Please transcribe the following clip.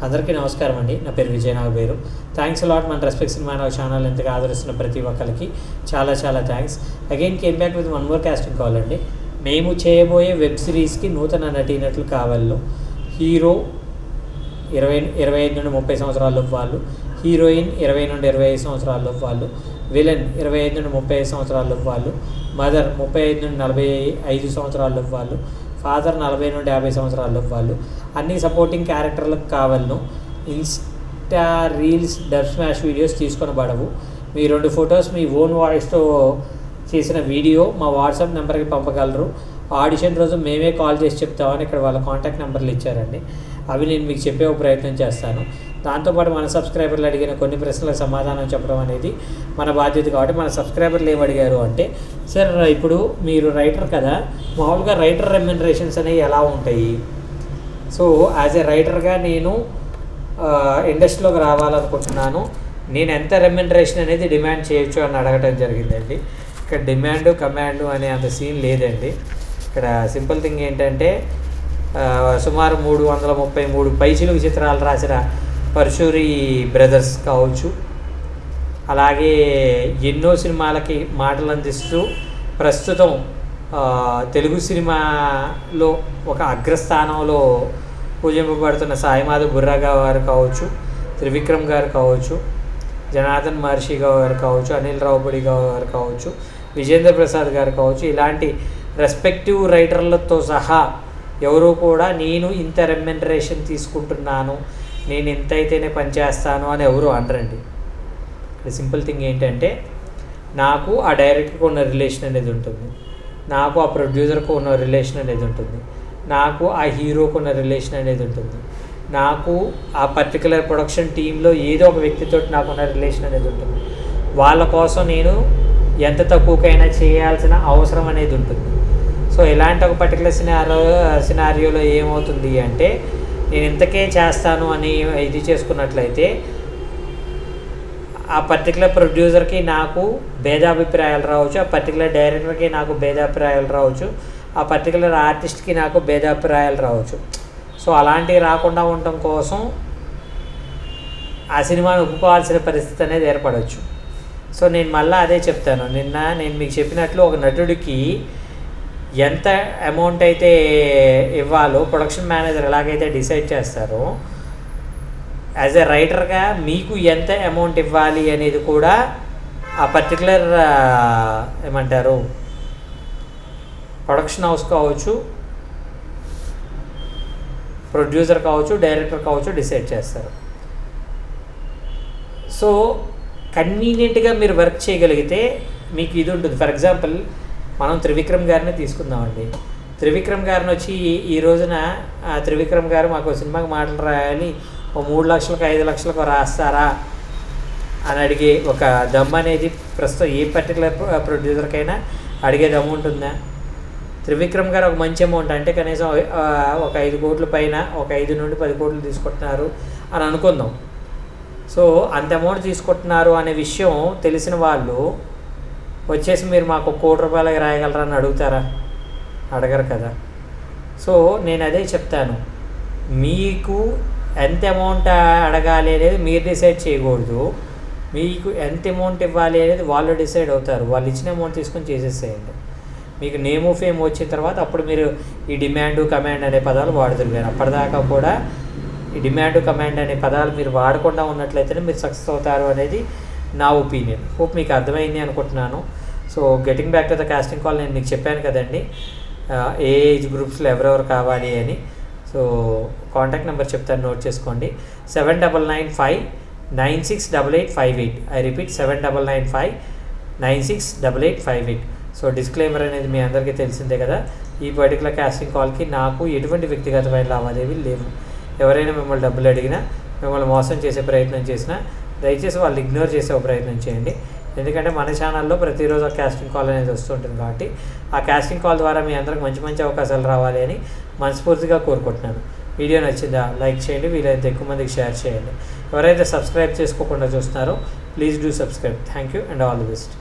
అందరికీ నమస్కారం అండి. నా పేరు విజయ్ నాగబేరు. థ్యాంక్స్ అలాట్ మన రెస్పెక్ట్ సినిమా ఛానల్ ఎంతగా ఆదరిస్తున్న ప్రతి ఒక్కరికి చాలా చాలా థ్యాంక్స్. Again came back with one more casting call అండి. మేము చేయబోయే వెబ్ సిరీస్కి నూతన నటీనటులు కావాలో హీరో 25 నుండి 30 సంవత్సరాల వాళ్ళు, హీరోయిన్ 20 నుండి 25 సంవత్సరాల వాళ్ళు, విలన్ 25 నుండి 35 సంవత్సరాల వాళ్ళు, మదర్ 35 నుండి 45 సంవత్సరాల వాళ్ళు, ఫాదర్ 40 నుండి 50 సంవత్సరాల వాళ్ళు, అన్ని సపోర్టింగ్ క్యారెక్టర్లకు కావాలను. Insta reels Dubsmash videos తీసుకొని పడవు. మీ 2 ఫొటోస్ మీ ఓన్ వాయిస్తో చేసిన వీడియో మా వాట్సాప్ నెంబర్కి పంపగలరు. ఆడిషన్ రోజు మేమే కాల్ చేసి చెప్తామని ఇక్కడ వాళ్ళ కాంటాక్ట్ నెంబర్లు ఇచ్చారండి. అవి నేను మీకు చెప్పే ప్రయత్నం చేస్తాను. దాంతోపాటు మన సబ్స్క్రైబర్లు అడిగిన కొన్ని ప్రశ్నలకు సమాధానం చెప్పడం అనేది మన బాధ్యత. కాబట్టి మన సబ్స్క్రైబర్లు ఏమి అడిగారు అంటే, సార్ ఇప్పుడు మీరు రైటర్ కదా, మామూలుగా రైటర్ రెమ్యునరేషన్స్ అనేవి ఎలా ఉంటాయి? సో యాజ్ ఏ రైటర్గా నేను ఇండస్ట్రీలోకి రావాలనుకుంటున్నాను, నేను ఎంత రెమ్యునరేషన్ అనేది డిమాండ్ చేయొచ్చు అని అడగటం జరిగిందండి. ఇక్కడ డిమాండ్ కమాండ్ అనే అంత సీన్ లేదండి. ఇక్కడ సింపుల్ థింగ్ ఏంటంటే, సుమారు 333 పైచిలుకు చిత్రాలు రాసిన పరశూరి బ్రదర్స్ కావచ్చు, అలాగే ఎన్నో సినిమాలకి మాటలు అందిస్తూ ప్రస్తుతం తెలుగు సినిమాలో ఒక అగ్రస్థానంలో పూజింపబడుతున్న సాయిమాధవ్ బుర్రా గారు కావచ్చు, త్రివిక్రమ్ గారు కావచ్చు, జనార్దన్ మహర్షి గారు కావచ్చు, అనిల్ రావుపూడి గారు కావచ్చు, విజేంద్ర ప్రసాద్ గారు కావచ్చు, ఇలాంటి రెస్పెక్టివ్ రైటర్లతో సహా ఎవరు కూడా నేను ఇంత రెమ్యునరేషన్ తీసుకుంటున్నాను, నేను ఇంత అయితేనే పనిచేస్తాను అని ఎవరు అనరండి. సింపుల్ థింగ్ ఏంటంటే, నాకు ఆ డైరెక్టర్కి ఉన్న రిలేషన్ అనేది ఉంటుంది, నాకు ఆ ప్రొడ్యూసర్కు ఉన్న రిలేషన్ అనేది ఉంటుంది, నాకు ఆ హీరోకు ఉన్న రిలేషన్ అనేది ఉంటుంది, నాకు ఆ పర్టికులర్ ప్రొడక్షన్ టీంలో ఏదో ఒక వ్యక్తితో నాకున్న రిలేషన్ అనేది ఉంటుంది. వాళ్ళ కోసం నేను ఎంత తక్కువకైనా చేయాల్సిన అవసరం అనేది ఉంటుంది. సో ఇలాంటి ఒక పర్టికులర్ సినారియోలో ఏమవుతుంది అంటే, నేను ఇంతకే చేస్తాను అని ఇది చేసుకున్నట్లయితే ఆ పర్టికులర్ ప్రొడ్యూసర్కి నాకు భేదాభిప్రాయాలు రావచ్చు, ఆ పర్టికులర్ డైరెక్టర్కి నాకు భేదాభిప్రాయాలు రావచ్చు, ఆ పర్టికులర్ ఆర్టిస్ట్కి నాకు భేదాభిప్రాయాలు రావచ్చు. సో అలాంటివి రాకుండా ఉండటం కోసం ఆ సినిమాను ఒప్పుకోవాల్సిన పరిస్థితి అనేది ఏర్పడవచ్చు. సో నేను మళ్ళీ అదే చెప్తాను. నిన్న నేను మీకు చెప్పినట్లు ఒక నటుడికి ఎంత అమౌంట్ అయితే ఇవ్వాలో ప్రొడక్షన్ మేనేజర్ ఎలాగైతే డిసైడ్ చేస్తారో, యాజ్ ఎ రైటర్గా మీకు ఎంత అమౌంట్ ఇవ్వాలి అనేది కూడా ఆ పర్టికులర్ ఏమంటారు ప్రొడక్షన్ హౌస్ కావచ్చు, ప్రొడ్యూసర్ కావచ్చు, డైరెక్టర్ కావచ్చు డిసైడ్ చేస్తారు. సో కన్వీనియంట్గా మీరు వర్క్ చేయగలిగితే మీకు ఇది ఉంటుంది. ఫర్ ఎగ్జాంపుల్ మనం త్రివిక్రమ్ గారిని తీసుకుందామండి. త్రివిక్రమ్ గారిని వచ్చి ఈ రోజున త్రివిక్రమ్ గారు మాకు సినిమాకి మాటలు రాయాలి, ఓ 3 లక్షలకు 5 లక్షలకు రాస్తారా అని అడిగే ఒక దమ్ అనేది ప్రస్తుతం ఏ పర్టికులర్ ప్రొడ్యూసర్కైనా అడిగే దమ్ ఉంటుందా? త్రివిక్రమ్ గారు ఒక మంచి అమౌంట్ అంటే కనీసం ఒక 5 కోట్ల పైన, ఒక 5 నుండి 10 కోట్లు తీసుకుంటున్నారు అని అనుకుందాం. సో అంత అమౌంట్ తీసుకుంటున్నారు అనే విషయం తెలిసిన వాళ్ళు వచ్చేసి మీరు మాకు 1 కోటి రూపాయలకి రాయగలరా అని అడుగుతారా? అడగరు కదా. సో నేను అదే చెప్తాను, మీకు ఎంత అమౌంట్ అడగాలి అనేది మీరు డిసైడ్ చేయకూడదు, మీకు ఎంత అమౌంట్ ఇవ్వాలి అనేది వాళ్ళు డిసైడ్ అవుతారు. వాళ్ళు ఇచ్చిన అమౌంట్ తీసుకొని చేసేసేయండి. మీకు నేమ్ ఫేమ్ వచ్చిన తర్వాత అప్పుడు మీరు ఈ డిమాండ్ కమాండ్ అనే పదాలు వాడుతున్నారు. అప్పటిదాకా కూడా ఈ డిమాండ్ కమాండ్ అనే పదాలు మీరు వాడకుండా ఉన్నట్లయితేనే మీరు సక్సెస్ అవుతారు అనేది నా ఒపీనియన్. హోప్ మీకు అర్థమైంది అనుకుంటున్నాను. So getting back to the casting call, నేను మీకు చెప్పాను కదండి ఏ ఏజ్ గ్రూప్స్లో ఎవరెవరు కావాలి అని. సో కాంటాక్ట్ నెంబర్ చెప్తాను, నోట్ చేసుకోండి. 7995968858. I repeat 7995968858. సో డిస్క్లైమర్ అనేది మీ అందరికీ తెలిసిందే కదా. ఈ పర్టికులర్ కాస్టింగ్ కాల్కి నాకు ఎటువంటి వ్యక్తిగతమైన లావాదేవీలు లేవు. ఎవరైనా మిమ్మల్ని డబ్బులు అడిగినా, మిమ్మల్ని మోసం చేసే ప్రయత్నం చేసినా దయచేసి వాళ్ళు ఇగ్నోర్ చేసే ప్రయత్నం చేయండి. ఎందుకంటే మన ఛానల్లో ప్రతిరోజు ఆ కాస్టింగ్ కాల్ అనేది వస్తుంటుంది. కాబట్టి ఆ కాస్టింగ్ కాల్ ద్వారా మీ అందరికి మంచి మంచి అవకాశాలు రావాలి అని మనస్ఫూర్తిగా కోరుకుంటున్నాను. వీడియో నచ్చిందా లైక్ చేయండి, వీలైతే ఎక్కువ మందికి షేర్ చేయండి. ఎవరైతే సబ్స్క్రైబ్ చేసుకోకుండా చూస్తున్నారో please do subscribe. Thank you and all the best.